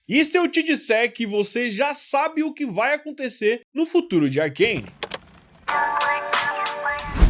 E se eu te disser que você já sabe o que vai acontecer no futuro de Arcane?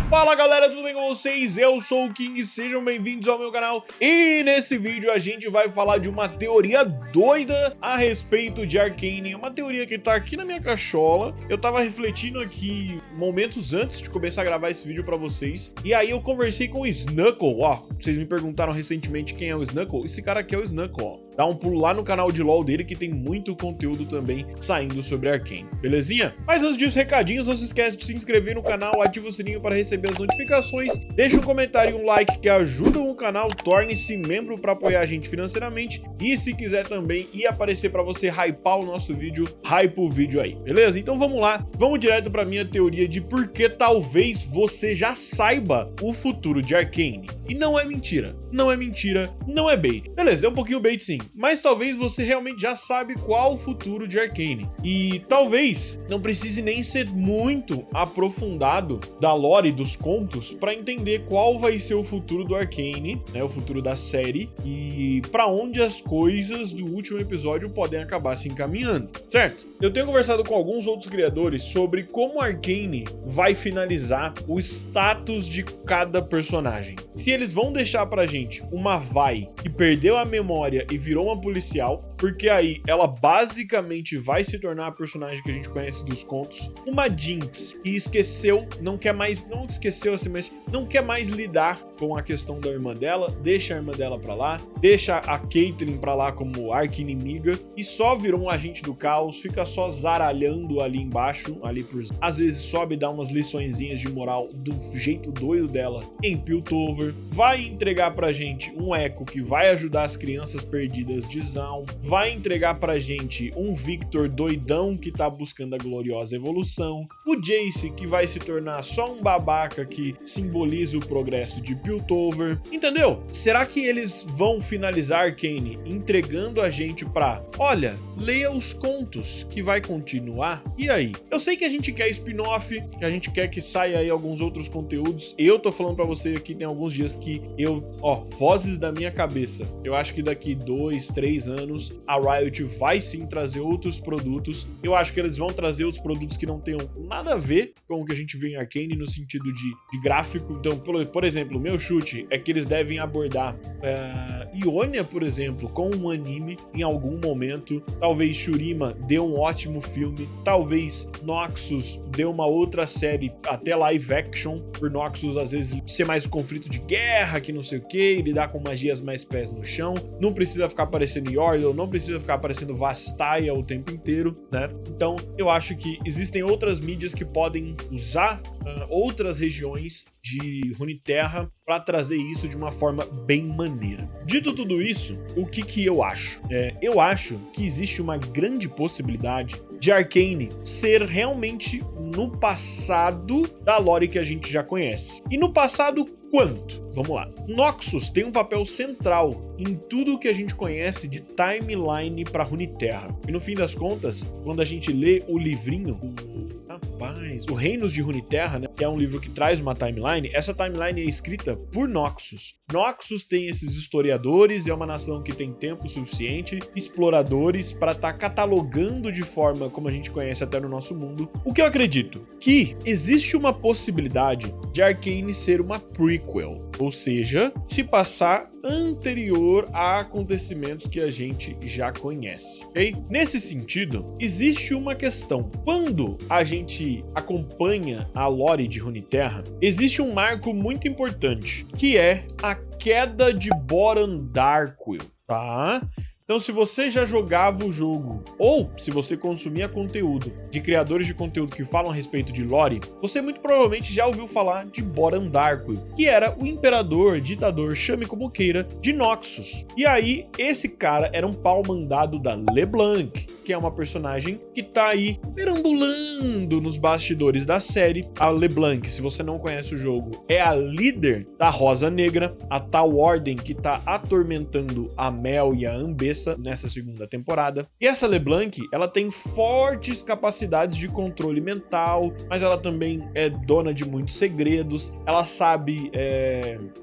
Fala galera, tudo bem com vocês? Eu sou o King, sejam bem-vindos ao meu canal. E nesse vídeo a gente vai falar de uma teoria doida a respeito de Arcane. Uma teoria que tá aqui na minha cachola. Eu tava refletindo aqui momentos antes de começar a gravar esse vídeo pra vocês. E aí eu conversei com o Snuckle. Ó, vocês me perguntaram recentemente quem é o Snuckle. Esse cara aqui é o Snuckle, ó. Dá um pulo lá no canal de LoL dele que tem muito conteúdo também saindo sobre Arcane, belezinha? Mas antes disso, recadinhos, não se esquece de se inscrever no canal, ativa o sininho para receber as notificações, deixa um comentário e um like que ajudam o canal, torne-se membro para apoiar a gente financeiramente e se quiser também ir aparecer para você hypar o nosso vídeo, hype o vídeo aí, beleza? Então vamos lá, vamos direto para minha teoria de por que talvez você já saiba o futuro de Arcane. E não é mentira, não é mentira, não é bait. Beleza, é um pouquinho bait sim, mas talvez você realmente já sabe qual o futuro de Arcane. E talvez não precise nem ser muito aprofundado da lore dos contos para entender qual vai ser o futuro do Arcane, né, o futuro da série e para onde as coisas do último episódio podem acabar se encaminhando, certo? Eu tenho conversado com alguns outros criadores sobre como Arcane vai finalizar o status de cada personagem. Se eles vão deixar pra gente uma Vi que perdeu a memória e virou uma policial, porque aí ela basicamente vai se tornar a personagem que a gente conhece dos contos, uma Jinx que esqueceu, não esqueceu assim, mas não quer mais lidar com a questão da irmã dela, deixa a irmã dela pra lá, deixa a Caitlyn pra lá como arqui-inimiga e só virou um agente do caos, fica só zaralhando ali embaixo, ali por... Às vezes sobe e dá umas liçõezinhas de moral do jeito doido dela em Piltover, vai entregar pra gente um Echo que vai ajudar as crianças perdidas de Zaun, vai entregar pra gente um Victor doidão que tá buscando a gloriosa evolução, o Jace que vai se tornar só um babaca que simboliza o progresso de Piltover, entendeu? Será que eles vão finalizar Arcane entregando a gente pra, olha, leia os contos que vai continuar? E aí? Eu sei que a gente quer spin-off, que a gente quer que saia aí alguns outros conteúdos, eu tô falando pra você aqui tem alguns dias que vozes da minha cabeça, eu acho que daqui 2, 3 anos a Riot vai sim trazer outros produtos. Eu acho que eles vão trazer os produtos que não tenham nada a ver com o que a gente vê em Arcane no sentido de gráfico. Então, por exemplo, o meu chute é que eles devem abordar Ionia, por exemplo, com um anime em algum momento. Talvez Shurima dê um ótimo filme. Talvez Noxus dê uma outra série, até live action, por Noxus às vezes ser mais um conflito de guerra, que não sei o que, lidar com magias mais pés no chão. Não precisa ficar aparecendo Yordle, não precisa ficar aparecendo Vastaia o tempo inteiro, né? Então, eu acho que existem outras mídias que podem usar outras regiões de Runeterra para trazer isso de uma forma bem maneira. Dito tudo isso, o que eu acho? Eu acho que existe uma grande possibilidade de Arcane ser realmente no passado da lore que a gente já conhece. E no passado quanto? Vamos lá. Noxus tem um papel central em tudo que a gente conhece de timeline para Runeterra. E no fim das contas, quando a gente lê o livrinho, o Reinos de Runeterra, né, que é um livro que traz uma timeline, essa timeline é escrita por Noxus. Noxus tem esses historiadores, é uma nação que tem tempo suficiente, exploradores, para estar catalogando de forma como a gente conhece até no nosso mundo. O que eu acredito? Que existe uma possibilidade de Arcane ser uma prequel, ou seja, se passar anterior a acontecimentos que a gente já conhece, ok? Nesse sentido, existe uma questão. Quando a gente acompanha a lore de Runeterra, existe um marco muito importante, que é a queda de Borandarquil, tá? Então, se você já jogava o jogo, ou se você consumia conteúdo de criadores de conteúdo que falam a respeito de lore, você muito provavelmente já ouviu falar de Borandarquil, que era o imperador, ditador, chame como queira, de Noxus. E aí, esse cara era um pau mandado da LeBlanc. que é uma personagem que tá aí perambulando nos bastidores da série. A LeBlanc, se você não conhece o jogo, é a líder da Rosa Negra, a tal ordem que tá atormentando a Mel e a Ambessa nessa segunda temporada. E essa LeBlanc, ela tem fortes capacidades de controle mental, mas ela também é dona de muitos segredos. Ela sabe,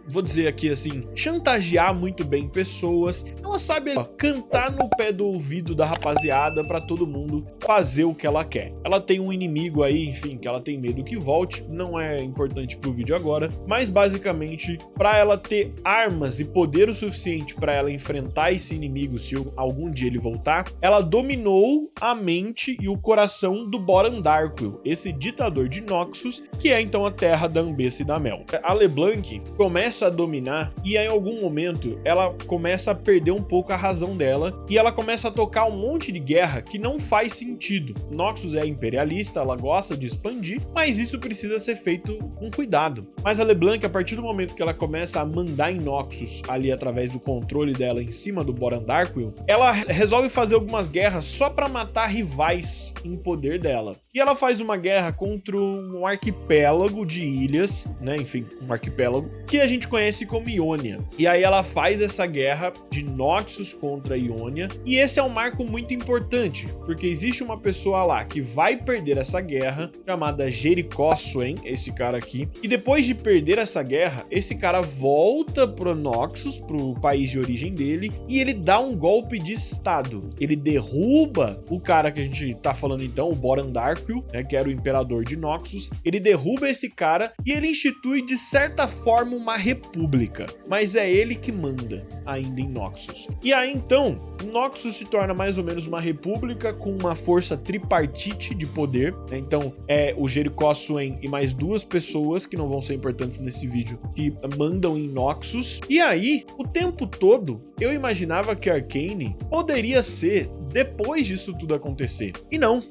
vou dizer aqui assim, chantagear muito bem pessoas. Ela sabe cantar no pé do ouvido da rapaziada pra todo mundo fazer o que ela quer. Ela tem um inimigo aí, enfim, que ela tem medo que volte. Não é importante pro vídeo agora, mas basicamente, pra ela ter armas e poder o suficiente pra ela enfrentar esse inimigo se algum dia ele voltar, ela dominou a mente e o coração do Boran Darkwill, esse ditador de Noxus, que é então a terra da Ambessa e da Mel. A LeBlanc começa a dominar e aí, em algum momento ela começa a perder um pouco a razão dela e ela começa a tocar um monte de guerra que não faz sentido. Noxus é imperialista, ela gosta de expandir, mas isso precisa ser feito com cuidado. Mas a LeBlanc, a partir do momento que ela começa a mandar em Noxus ali através do controle dela em cima do Boran Darkwill, ela resolve fazer algumas guerras só pra matar rivais em poder dela. E ela faz uma guerra contra um arquipélago de ilhas, né? Enfim, um arquipélago que a gente conhece como Ionia. E aí ela faz essa guerra de Noxus contra Ionia. E esse é um marco muito importante, porque existe uma pessoa lá que vai perder essa guerra, chamada Jericó Swain, esse cara aqui. E depois de perder essa guerra, esse cara volta pro Noxus, pro país de origem dele, e ele dá um golpe de estado. Ele derruba o cara que a gente tá falando então, o Boran Darkwill, né, que era o imperador de Noxus. Ele derruba esse cara e ele institui de certa forma uma república, mas é ele que manda ainda em Noxus. E aí então, Noxus se torna mais ou menos uma república com uma força tripartite de poder, né? Então é o Jericó Swain e mais duas pessoas que não vão ser importantes nesse vídeo que mandam em Noxus. E aí, o tempo todo, eu imaginava que Arcane poderia ser depois disso tudo acontecer. E não.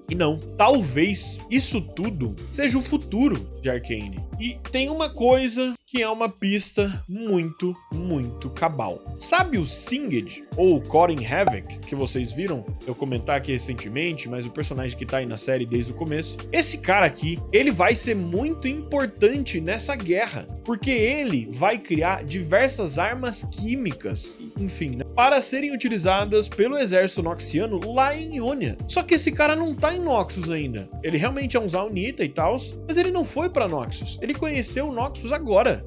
Talvez isso tudo seja o futuro de Arcane. E tem uma coisa que é uma pista muito cabal. Sabe o Singed, ou Corin Havoc, que vocês viram eu comentar aqui recentemente, mas o personagem que tá aí na série desde o começo? Esse cara aqui, ele vai ser muito importante nessa guerra, porque ele vai criar diversas armas químicas, enfim, né, para serem utilizadas pelo exército noxiano lá em Ionia. Só que esse cara não tá em Noxus ainda. Ele realmente é um Zaunita e tal, mas ele não foi pra Noxus. Ele conheceu o Noxus agora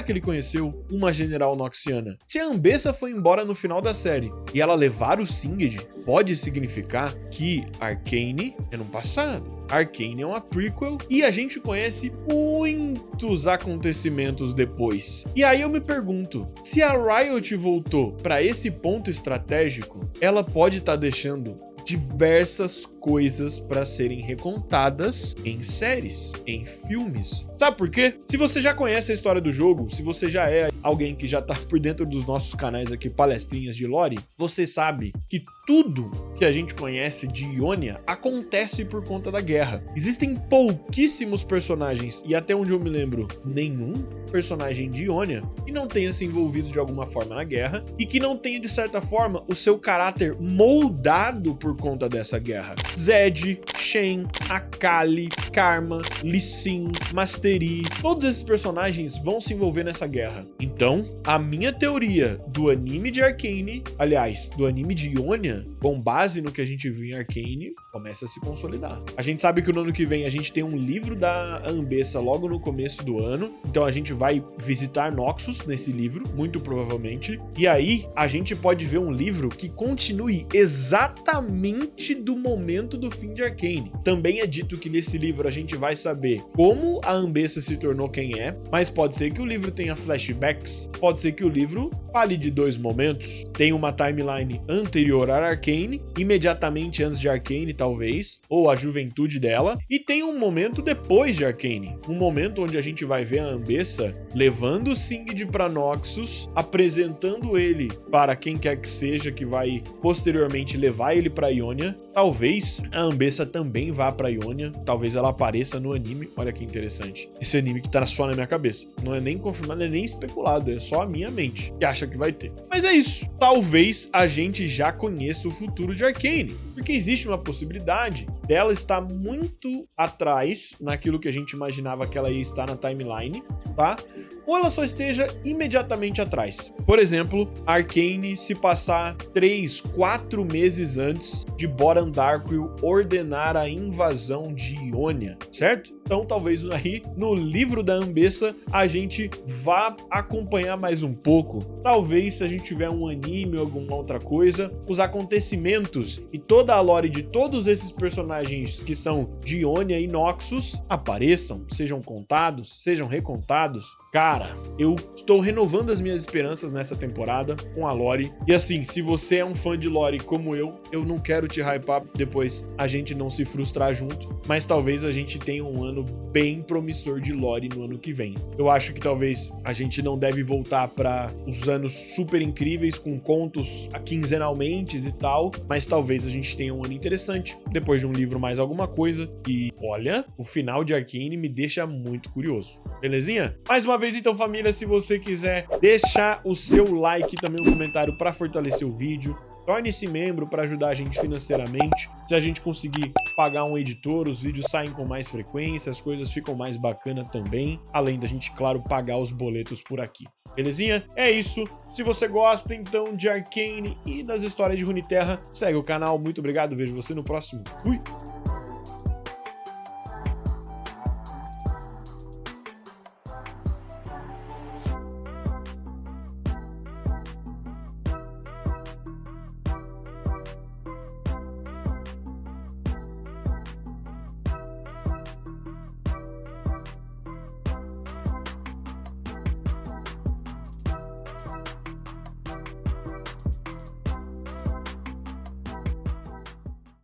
que ele conheceu uma general noxiana. Se a Ambessa foi embora no final da série e ela levar o Singed, pode significar que Arcane é no passado. Arcane é uma prequel e a gente conhece muitos acontecimentos depois. E aí eu me pergunto, se a Riot voltou para esse ponto estratégico, ela pode estar deixando diversas coisas para serem recontadas em séries, em filmes. Sabe por quê? Se você já conhece a história do jogo, se você já é alguém que já tá por dentro dos nossos canais aqui, palestrinhas de lore, você sabe que tudo que a gente conhece de Ionia acontece por conta da guerra. Existem pouquíssimos personagens, e até onde eu me lembro, nenhum personagem de Ionia que não tenha se envolvido de alguma forma na guerra e que não tenha, de certa forma, o seu caráter moldado por conta dessa guerra. Zed, Shen, Akali, Karma, Lee Sin, Mastery, todos esses personagens vão se envolver nessa guerra. Então, a minha teoria do anime de Arcane, aliás, do anime de Ionia, com base no que a gente viu em Arcane, começa a se consolidar. A gente sabe que no ano que vem a gente tem um livro da Ambessa logo no começo do ano, então a gente vai visitar Noxus nesse livro, muito provavelmente, e aí a gente pode ver um livro que continue exatamente do momento do fim de Arcane. Também é dito que nesse livro a gente vai saber como a Ambessa se tornou quem é, mas pode ser que o livro tenha flashbacks, pode ser que o livro fale de dois momentos, tem uma timeline anterior a Arcane, imediatamente antes de Arcane talvez, ou a juventude dela, e tem um momento depois de Arcane, um momento onde a gente vai ver a Ambessa levando o Singed para Noxus, apresentando ele para quem quer que seja que vai posteriormente levar ele para Ionia. Talvez a Ambessa também vá pra Ionia, talvez ela apareça no anime. Olha que interessante, esse anime que tá só na minha cabeça, não é nem confirmado, não é nem especulado, é só a minha mente que acha que vai ter. Mas é isso, talvez a gente já conheça conheça o futuro de Arcane, porque existe uma possibilidade dela estar muito atrás naquilo que a gente imaginava que ela ia estar na timeline, tá? Ou ela só esteja imediatamente atrás. Por exemplo, Arcane se passar 3, 4 meses antes de Boran Darkwill ordenar a invasão de Ionia, certo? Então talvez aí no livro da Ambessa a gente vá acompanhar mais um pouco. Talvez se a gente tiver um anime ou alguma outra coisa, os acontecimentos e toda a lore de todos esses personagens que são de Ionia e Noxus apareçam, sejam contados, sejam recontados. Cara, eu estou renovando as minhas esperanças nessa temporada com a lore. E assim, se você é um fã de lore como eu não quero te hypar depois a gente não se frustrar junto, mas talvez a gente tenha um ano bem promissor de lore no ano que vem. Eu acho que talvez a gente não deve voltar para os anos super incríveis com contos quinzenalmente e tal, mas talvez a gente tenha um ano interessante depois de um livro mais alguma coisa. E olha, o final de Arcane me deixa muito curioso. Belezinha? Mais uma vez então, família, se você quiser deixar o seu like e também um comentário para fortalecer o vídeo, torne-se membro para ajudar a gente financeiramente. Se a gente conseguir pagar um editor, os vídeos saem com mais frequência, as coisas ficam mais bacanas também, além da gente, claro, pagar os boletos por aqui. Belezinha? É isso. Se você gosta, então, de Arcane e das histórias de Runeterra, segue o canal. Muito obrigado, vejo você no próximo. Fui!